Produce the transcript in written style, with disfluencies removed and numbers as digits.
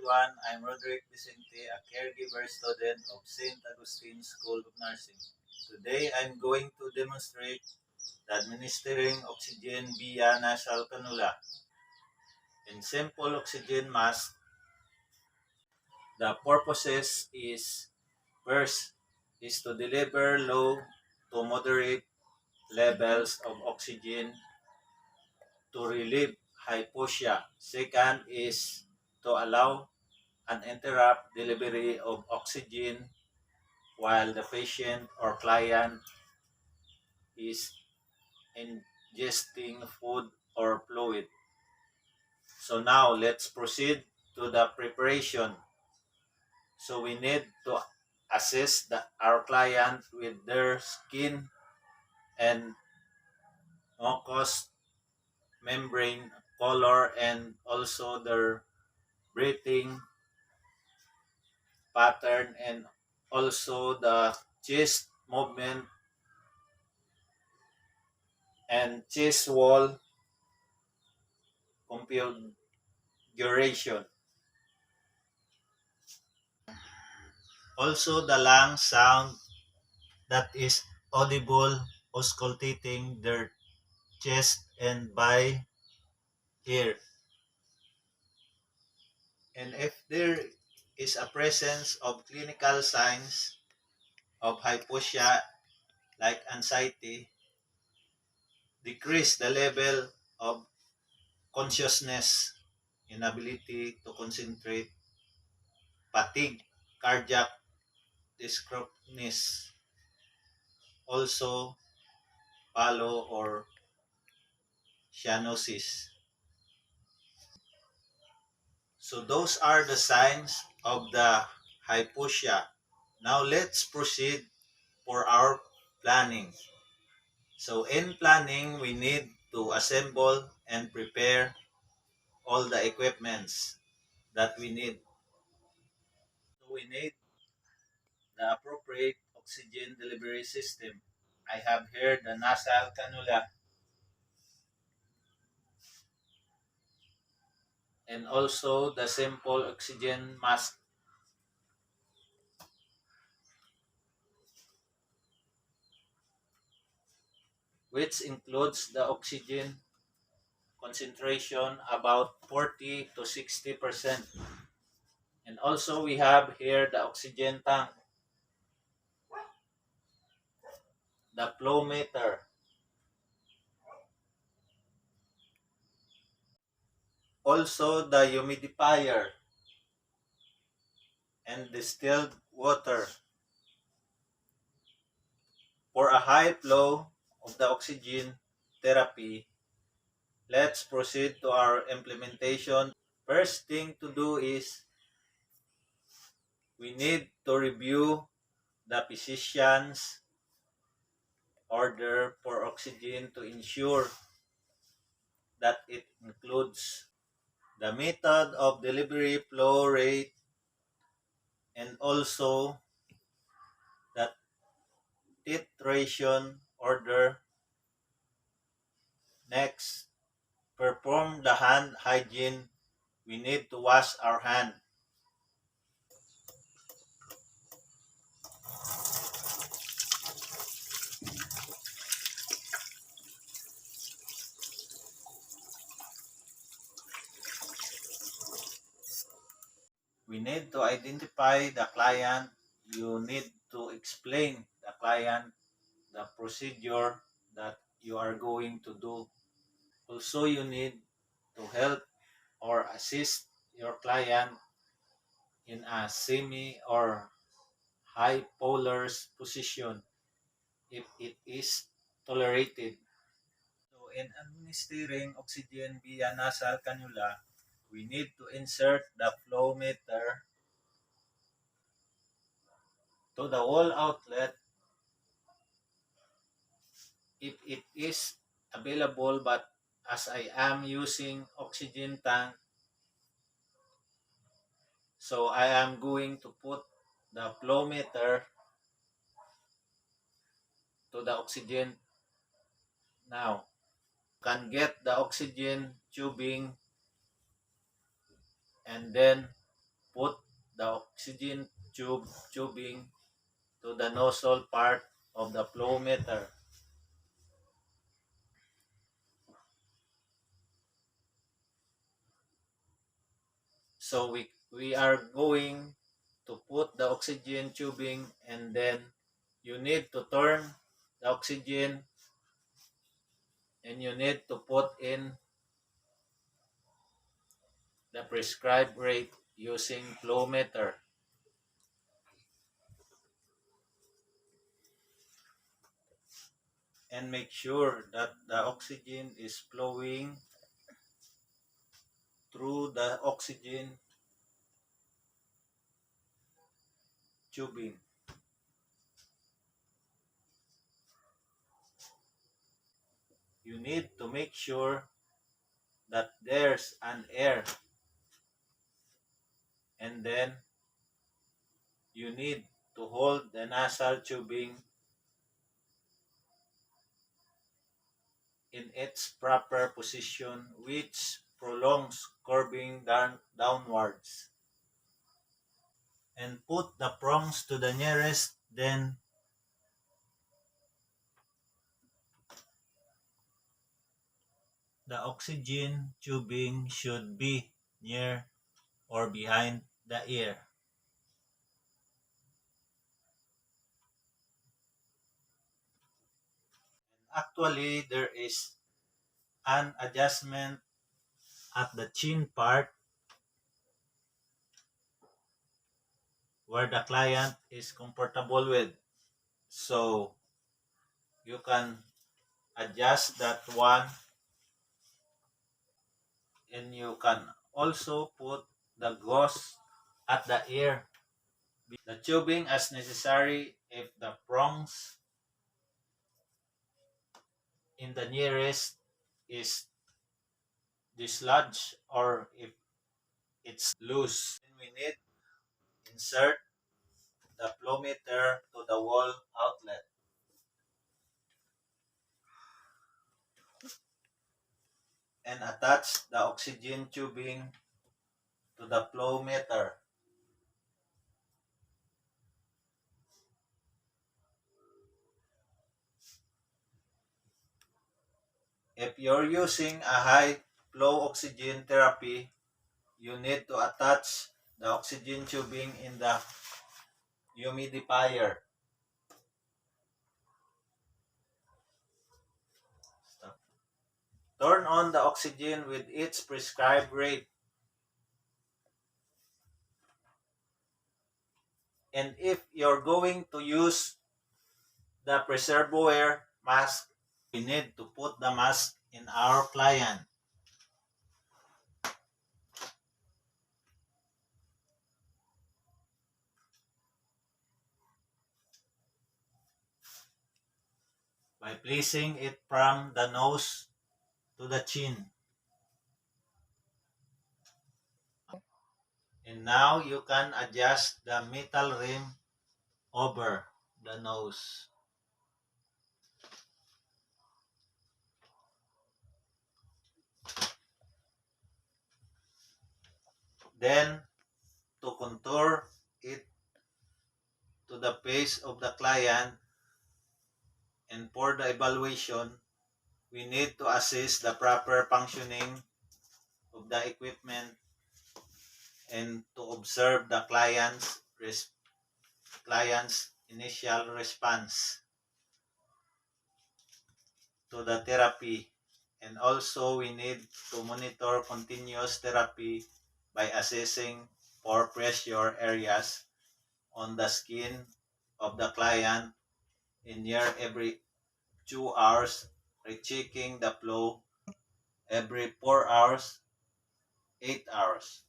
everyone. I'm Roderick Vicente, a caregiver student of St. Augustine School of Nursing. Today, I'm going to demonstrate the administering oxygen via nasal cannula. In simple oxygen mask, the purposes is first is to deliver low to moderate levels of oxygen to relieve hypoxia. Second is to allow uninterrupted delivery of oxygen while the patient or client is ingesting food or fluid. So now let's proceed to the preparation. So we need to assess our client with their skin and mucous membrane color and also their breathing pattern and also the chest movement and chest wall configuration. Also the lung sound that is audible auscultating their chest and by ear. And if there is a presence of clinical signs of hypoxia like anxiety, decrease the level of consciousness, inability to concentrate, fatigue, cardiac dyspnea, also palo or cyanosis. So those are the signs of the hypoxia. Now let's proceed for our planning. So in planning, we need to assemble and prepare all the equipments that we need. So we need the appropriate oxygen delivery system. I have here the nasal cannula and also the simple oxygen mask, which includes the oxygen concentration about 40 to 60%. And also we have here the oxygen tank, the flow meter, also the humidifier and distilled water. For a high flow of the oxygen therapy, let's proceed to our implementation. First thing to do is we need to review the physician's order for oxygen to ensure that it includes the method of delivery, flow rate, and also the titration order. Next, perform the hand hygiene. We need to wash our hand. We need to identify the client. You need to explain the client the procedure that you are going to do. Also, you need to help or assist your client in a semi or high polar position if it is tolerated. So in administering oxygen via nasal cannula, we need to insert the flow meter to the wall outlet if it is available, but as I am using oxygen tank, so I am going to put the flow meter to the oxygen now. Can get the oxygen tubing and then put the oxygen tubing to the nozzle part of the flow meter. So we are going to put the oxygen tubing, and then you need to turn the oxygen, and you need to put in the prescribed rate using flow meter, and make sure that the oxygen is flowing through the oxygen tubing. You need to make sure that there's an air, and then you need to hold the nasal tubing in its proper position, which prolongs curving downwards. And put the prongs to the nearest, then the oxygen tubing should be near or behind the ear. Actually, there is an adjustment at the chin part where the client is comfortable with. So you can adjust that one, and you can also put the gauze at the ear. The tubing as necessary if the prongs in the nearest is dislodged or if it's loose. We need insert the flow meter to the wall outlet and attach the oxygen tubing to the flow meter. If you're using a high flow oxygen therapy, you need to attach the oxygen tubing in the humidifier. Turn on the oxygen with its prescribed rate. And if you're going to use the preservoir mask, we need to put the mask in our client. By placing it from the nose to the chin. And now you can adjust the metal rim over the nose. Then, to contour it to the face of the client and for the evaluation, we need to assess the proper functioning of the equipment and to observe the client's initial response to the therapy. And also we need to monitor continuous therapy by assessing for pressure areas on the skin of the client in near every 2 hours, rechecking the flow every 4 hours, 8 hours.